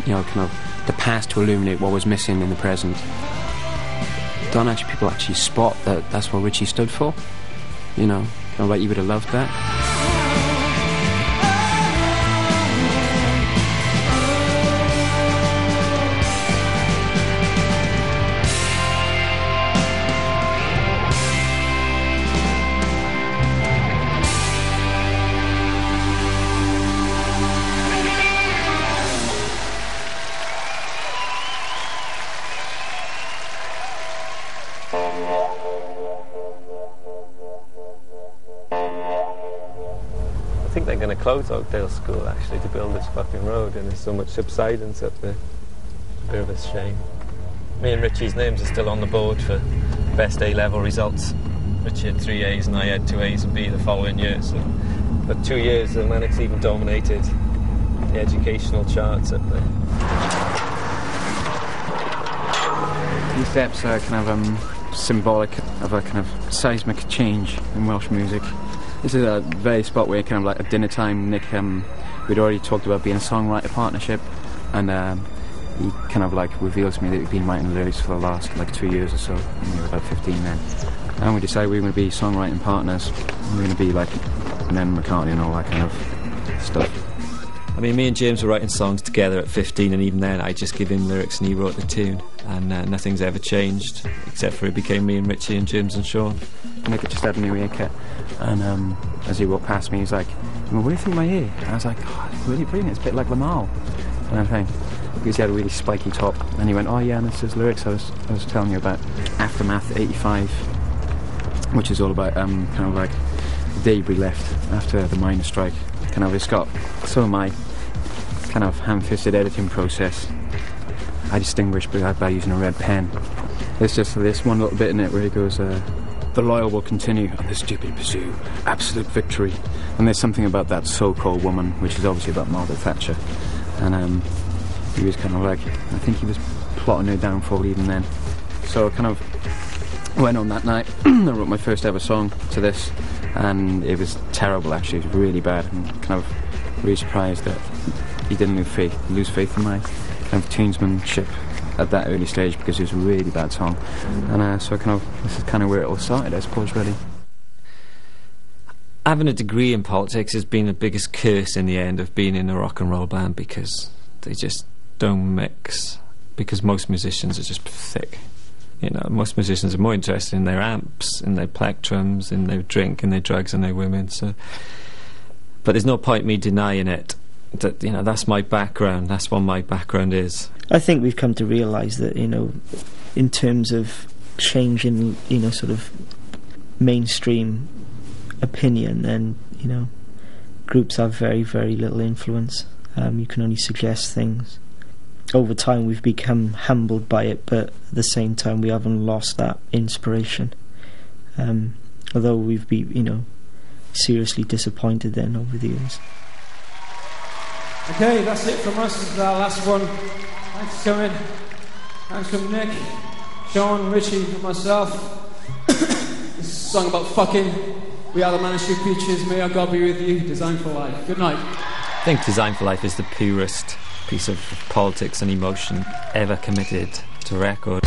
you know, kind of the past to illuminate what was missing in the present. Don't actually people actually spot that that's what Richie stood for? You know, kind of like you would have loved that. I think they're going to close Oakdale School actually to build this fucking road, and there's so much subsidence up there. A bit of a shame. Me and Richie's names are still on the board for best A-level results. Richie had 3 A's and I had 2 A's and B the following year. So, but 2 years the Manics even dominated the educational charts up there. These steps are kind of symbolic of a kind of seismic change in Welsh music. This is a very spot where kind of like at dinner time, Nick, we'd already talked about being a songwriter partnership, and he kind of like revealed to me that he'd been writing lyrics for the last like 2 years or so, and we were about 15 then. And we decided we were going to be songwriting partners. We were going to be like Lennon, McCartney and all that kind of stuff. I mean, me and James were writing songs together at 15, and even then I just give him lyrics and he wrote the tune, and nothing's ever changed except for it became me and Richie and James and Sean. Nick had just had a new haircut, and as he walked past me, he's like, "What do you think of my hair?" And I was like, "Oh, it's really brilliant, it's a bit like Lamal." And everything, because he had a really spiky top, and he went, "Oh yeah, and it's his lyrics I was telling you about, Aftermath 85, which is all about kind of like the debris left after the miners' strike. Kind of, it's got some of my kind of ham-fisted editing process I distinguish by using a red pen. There's just this one little bit in it where he goes, "The loyal will continue and the stupid pursue absolute victory." And there's something about that so-called woman, which is obviously about Margaret Thatcher. And he was kind of like, I think he was plotting her downfall even then. So I kind of went on that night. I wrote my first ever song to this, and it was terrible actually. It was really bad, and kind of really surprised that he didn't lose faith in my kind of tunesmanship at that early stage, because it was a really bad song. And so kind of, this is kind of where it all started, I suppose, really. Having a degree in politics has been the biggest curse in the end of being in a rock and roll band, because they just don't mix, because most musicians are just thick. You know, most musicians are more interested in their amps, in their plectrums, in their drink, in their drugs, and their women. So, but there's no point me denying it. That, you know, that's my background. That's what my background is. I think we've come to realise that, you know, in terms of changing, you know, sort of mainstream opinion, then, you know, groups have very, very little influence. You can only suggest things. Over time we've become humbled by it, but at the same time we haven't lost that inspiration. Although we've been, you know, seriously disappointed then over the years. Okay, that's it from us. This is our last one. Thanks for coming. Thanks from Nick, Sean, Richie, and myself. This is a song about fucking. We are the Manic Street Preachers. May our God be with you. Design for Life. Good night. I think Design for Life is the purest piece of politics and emotion ever committed to record.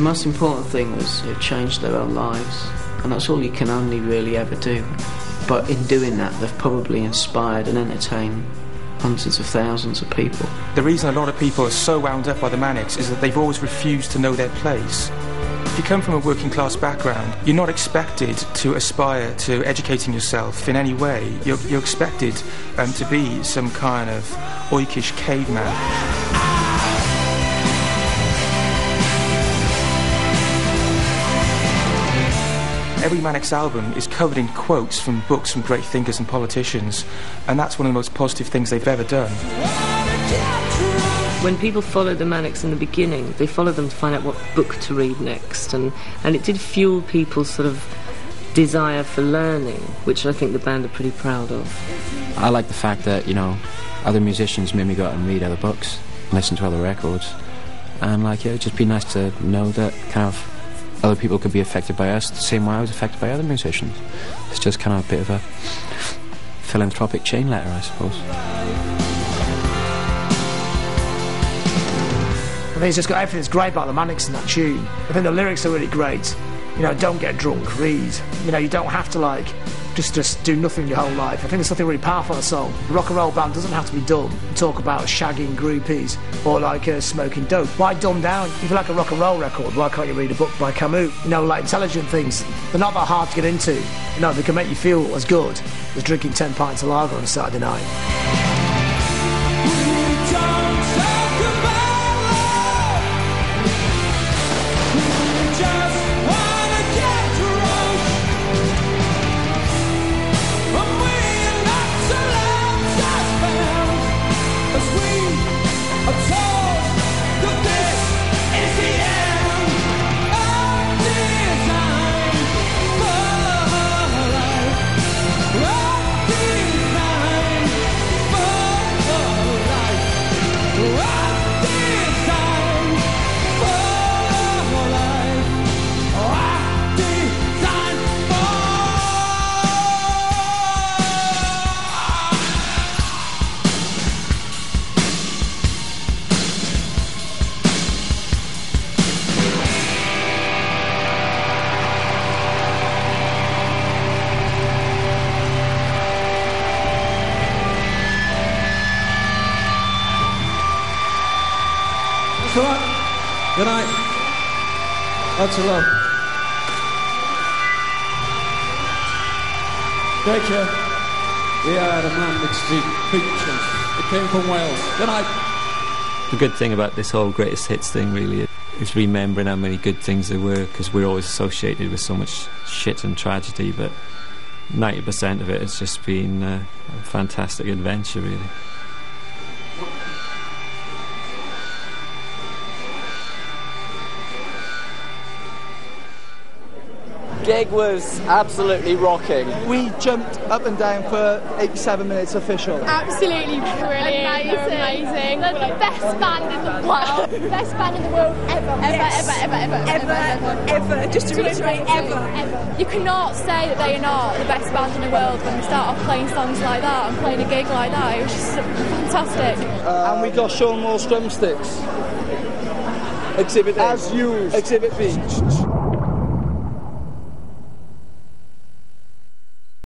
most important thing was it changed their own lives, and that's all you can only really ever do. But in doing that, they've probably inspired and entertained hundreds of thousands of people. The reason a lot of people are so wound up by the Manics is that they've always refused to know their place. If you come from a working class background, you're not expected to aspire to educating yourself in any way. You're expected to be some kind of oikish caveman. Every Manics album is covered in quotes from books from great thinkers and politicians, and that's one of the most positive things they've ever done. When people followed the Manics in the beginning, they followed them to find out what book to read next, and it did fuel people's sort of desire for learning, which I think the band are pretty proud of. I like the fact that, you know, other musicians made me go out and read other books, listen to other records, and like, it'd just be nice to know that kind of other people could be affected by us the same way I was affected by other musicians. It's just kind of a bit of a philanthropic chain letter, I suppose. I think it's just got everything that's great about the Manics in that tune. I think the lyrics are really great. You know, don't get drunk, read. You know, you don't have to, like, just do nothing your whole life. I think there's something really powerful in a song. A rock and roll band doesn't have to be dumb and talk about shagging groupies or, like, smoking dope. Why dumb down? If you like a rock and roll record, why can't you read a book by Camus? You know, like, intelligent things, they're not that hard to get into. You know, they can make you feel as good as drinking 10 pints of lager on a Saturday night. All right. Good night. Lots of love. Take care. We are the Manic Street Preachers. It came from Wales. Good night. The good thing about this whole greatest hits thing really is remembering how many good things there were, because we're always associated with so much shit and tragedy, but 90% of it has just been a fantastic adventure, really. Gig was absolutely rocking. We jumped up and down for 87 minutes official. Absolutely brilliant, amazing. The best band in the world. Best band in the world ever. Ever. Just to reiterate, ever. You cannot say that they are not the best band in the world when they start off playing songs like that and playing a gig like that. It was just fantastic. And we got Sean Moore's drumsticks. Exhibit A. As used. Exhibit B.